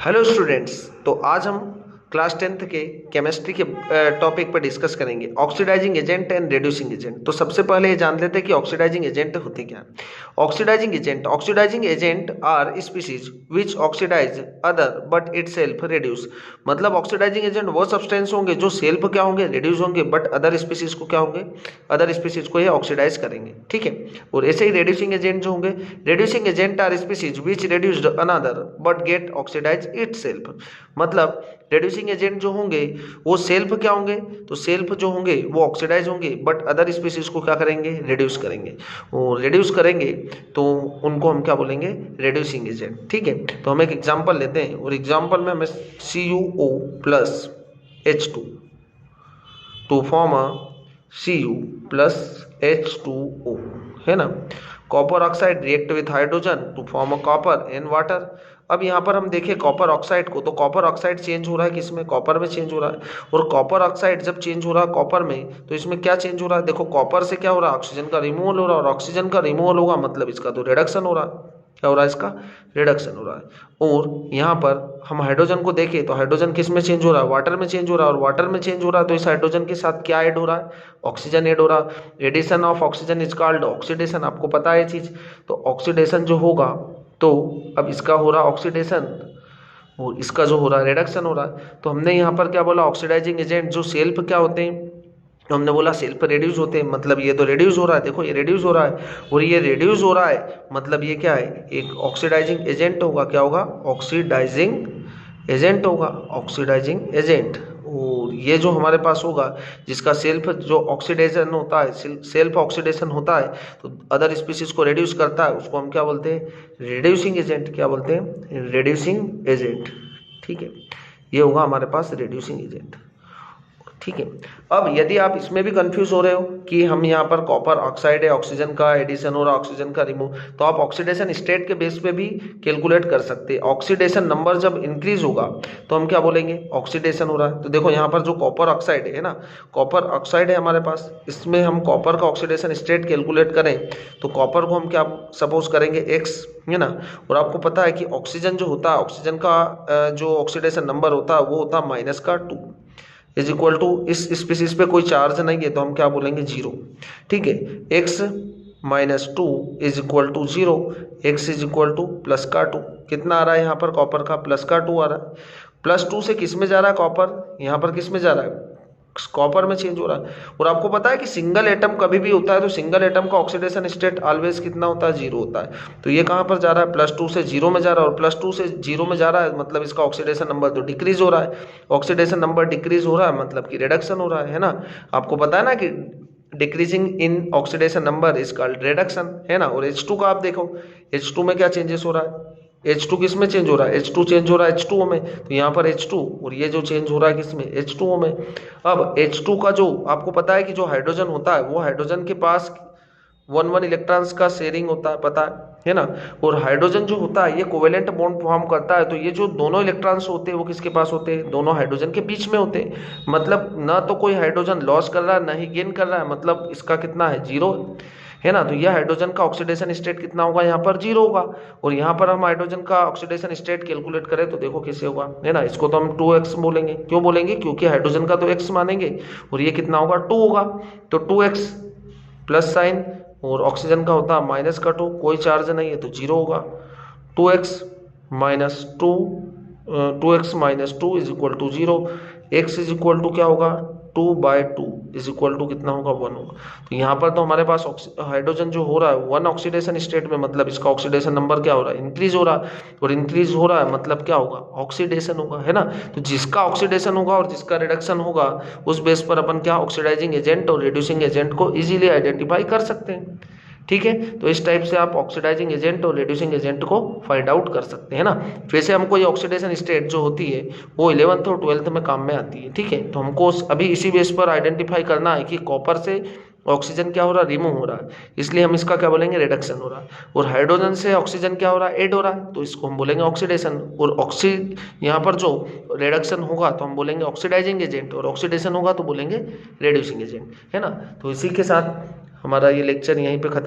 Hello students. तो आज हम क्लास 10th के केमिस्ट्री के टॉपिक पर डिस्कस करेंगे oxidising agent and reducing agent. तो सबसे पहले ये जान लेते हैं कि ऑक्सीडाइजिंग एजेंट होते क्या हैं। Oxidising agent are species which oxidise other but itself reduce. मतलब ऑक्सीडाइजिंग एजेंट वो सब्सटेंस होंगे जो सेल्फ क्या होंगे, रिड्यूस होंगे, बट अदर स्पीसीज को क्या होंगे, अदर स्पीसीज को ये ऑक्सीडाइज करेंगे। ठीक है। और ऐसे ही रिड्यूसिंग एजेंट जो होंगे, reducing agent are species which reduced another but get oxidise itself. मतलब रिड्यूसिंग एजेंट जो होंगे वो सेल्फ क्या होंगे, तो सेल्फ जो होंगे वो ऑक्सीडाइज होंगे, बट अदर स्पीसीज को क्या करेंगे, रिड्यूस करेंगे। और रिड्यूस करेंगे तो उनको हम क्या बोलेंगे, रिड्यूसिंग एजेंट। ठीक है। तो हम एक एग्जांपल लेते हैं और एग्जांपल में हमें CuO plus H2 to form a Cu plus H2O, है ना। Copper oxide react with hydrogen to form a copper and water. अब यहाँ पर हम देखें कॉपर ऑक्साइड को, तो कॉपर ऑक्साइड चेंज हो रहा है किसमें, कॉपर में चेंज हो रहा है। और कॉपर ऑक्साइड जब चेंज हो रहा है कॉपर में, तो इसमें क्या चेंज हो रहा है, देखो कॉपर से क्या हो रहा है, ऑक्सीजन का रिमूवल हो रहा है, और ऑक्सीजन का रिमूवल होगा मतलब इसका तो रिडक्शन हो रहा है। क्या हो रहा है, इसका रिडक्शन हो रहा है। और यहाँ पर हम हाइड्रोजन को देखें तो हाइड्रोजन किस में चेंज हो रहा है, वाटर में चेंज हो रहा है, और वाटर में चेंज हो रहा है तो इस हाइड्रोजन के साथ क्या ऐड हो रहा है, ऑक्सीजन ऐड हो रहा है। Addition of oxygen is called oxidation, आपको पता है ये चीज। तो ऑक्सीडेशन जो होगा, तो अब इसका हो रहा ऑक्सीडेशन और इसका जो हो रहा है रिडक्शन हो रहा है। तो हमने यहाँ पर क्या बोला, ऑक्सीडाइजिंग एजेंट जो सेल्फ क्या होते हैं, तो हमने बोला सेल्फ रिड्यूस होते हैं। मतलब ये तो रिड्यूस हो रहा है, देखो ये रिड्यूस हो रहा है और ये रिड्यूस हो रहा है, मतलब ये क्या है, एक ऑक्सीडाइजिंग एजेंट होगा। क्या होगा, ऑक्सीडाइजिंग एजेंट होगा, ऑक्सीडाइजिंग एजेंट। और ये जो हमारे पास होगा जिसका सेल्फ जो ऑक्सीडेशन होता है, सेल्फ ऑक्सीडेशन होता है, तो अदर स्पीसीज को रिड्यूस करता है, उसको हम क्या बोलते हैं, रिड्यूसिंग एजेंट। क्या बोलते हैं, रिड्यूसिंग एजेंट। ठीक है, ये होगा हमारे पास रिड्यूसिंग एजेंट। ठीक है। अब यदि आप इसमें भी कंफ्यूज हो रहे हो कि हम यहाँ पर कॉपर ऑक्साइड है, ऑक्सीजन का एडिशन हो रहा है, ऑक्सीजन का रिमूव, तो आप ऑक्सीडेशन स्टेट के बेस पे भी कैलकुलेट कर सकते हैं। ऑक्सीडेशन नंबर जब इंक्रीज होगा तो हम क्या बोलेंगे, ऑक्सीडेशन हो रहा है। तो देखो यहाँ पर जो कॉपर ऑक्साइड है ना, कॉपर ऑक्साइड है हमारे पास, इसमें हम कॉपर का ऑक्सीडेशन स्टेट कैलकुलेट करें तो कॉपर को हम क्या सपोज करेंगे, X, है ना। और आपको पता है कि ऑक्सीजन जो होता है, ऑक्सीजन का जो ऑक्सीडेशन नंबर होता है वो होता है -2 इज इक्वल टू, इस स्पीसीज पे कोई चार्ज नहीं है तो हम क्या बोलेंगे, 0। ठीक है। X -2 is equal to 0, X is equal to +2। कितना आ रहा है यहाँ पर कॉपर का, +2 आ रहा है। +2 से किस में जा रहा है कॉपर, यहाँ पर किस में जा रहा है, कॉपर में चेंज हो रहा है। और आपको पता है कि सिंगल एटम कभी भी होता है तो सिंगल एटम का ऑक्सीडेशन स्टेट ऑलवेज कितना होता है, 0 होता है। तो ये कहाँ पर जा रहा है, +2 से 0 में जा रहा है, और +2 से 0 में जा रहा है मतलब इसका ऑक्सीडेशन नंबर तो डिक्रीज हो रहा है। ऑक्सीडेशन नंबर डिक्रीज हो रहा है मतलब कि रिडक्शन हो रहा है ना। आपको पता है ना कि decreasing in oxidation number is called reduction, है ना। और H2 का आप देखो, H2 में क्या चेंजेस हो रहा है, H2 किस में चेंज हो रहा है, H2 चेंज हो रहा है H2O में, तो यहाँ पर H2, और ये जो चेंज हो रहा है किसमें, H2O में। अब H2 का जो आपको पता है कि जो हाइड्रोजन होता है वो हाइड्रोजन के पास 1 इलेक्ट्रॉन्स का शेयरिंग होता है, पता है ना। और हाइड्रोजन जो होता है ये कोवेलेंट बॉन्ड फॉर्म करता है, तो ये जो दोनों इलेक्ट्रॉन्स होते हैं वो किसके पास होते हैं, दोनों हाइड्रोजन के बीच में होते हैं। मतलब ना तो कोई हाइड्रोजन लॉस कर रहा है ना ही गेन कर रहा है, मतलब इसका कितना है, 0 है ना। तो यह हाइड्रोजन का ऑक्सीडेशन स्टेट कितना होगा, यहाँ पर 0 होगा। और यहाँ पर हम हाइड्रोजन का ऑक्सीडेशन स्टेट कैलकुलेट करें तो देखो कैसे होगा, है ना। इसको तो हम 2x बोलेंगे, क्यों बोलेंगे, क्योंकि हाइड्रोजन का तो x मानेंगे और ये कितना होगा, 2 होगा। तो 2x प्लस साइन, और ऑक्सीजन का होता है -2, कोई चार्ज नहीं है तो 0 होगा। 2x -2 2x - 2 is equal to 0। x is equal to क्या होगा, 2/2 इज इक्वल टू कितना होगा, 1 होगा। तो यहाँ पर तो हमारे पास हाइड्रोजन जो हो रहा है 1 ऑक्सीडेशन स्टेट में, मतलब इसका ऑक्सीडेशन नंबर क्या हो रहा है, इंक्रीज हो रहा है। और इंक्रीज हो रहा है मतलब क्या होगा, ऑक्सीडेशन होगा, है ना। तो जिसका ऑक्सीडेशन होगा और जिसका रिडक्शन होगा उस बेस पर अपन क्या ऑक्सीडाइजिंग एजेंट और रिड्यूसिंग एजेंट को इजीली आइडेंटिफाई कर सकते हैं। ठीक है। तो इस टाइप से आप ऑक्सीडाइजिंग एजेंट और रिड्यूसिंग एजेंट को फाइंड आउट कर सकते हैं ना। वैसे हमको ये ऑक्सीडेशन स्टेट जो होती है वो 11th और 12th में काम में आती है। ठीक है। तो हमको अभी इसी बेस पर आइडेंटिफाई करना है कि कॉपर से ऑक्सीजन क्या हो रहा है, रिमूव हो रहा है, इसलिए हम इसका क्या बोलेंगे, रिडक्शन हो रहा है। और हाइड्रोजन से ऑक्सीजन क्या हो रहा है, ऐड हो रहा है, तो इसको हम बोलेंगे ऑक्सीडेशन। और यहाँ पर जो रिडक्शन होगा तो हम बोलेंगे ऑक्सीडाइजिंग एजेंट, और ऑक्सीडेशन होगा तो बोलेंगे रिड्यूसिंग एजेंट, है ना। तो इसी के साथ हमारा ये लेक्चर यहीं पे खत्म।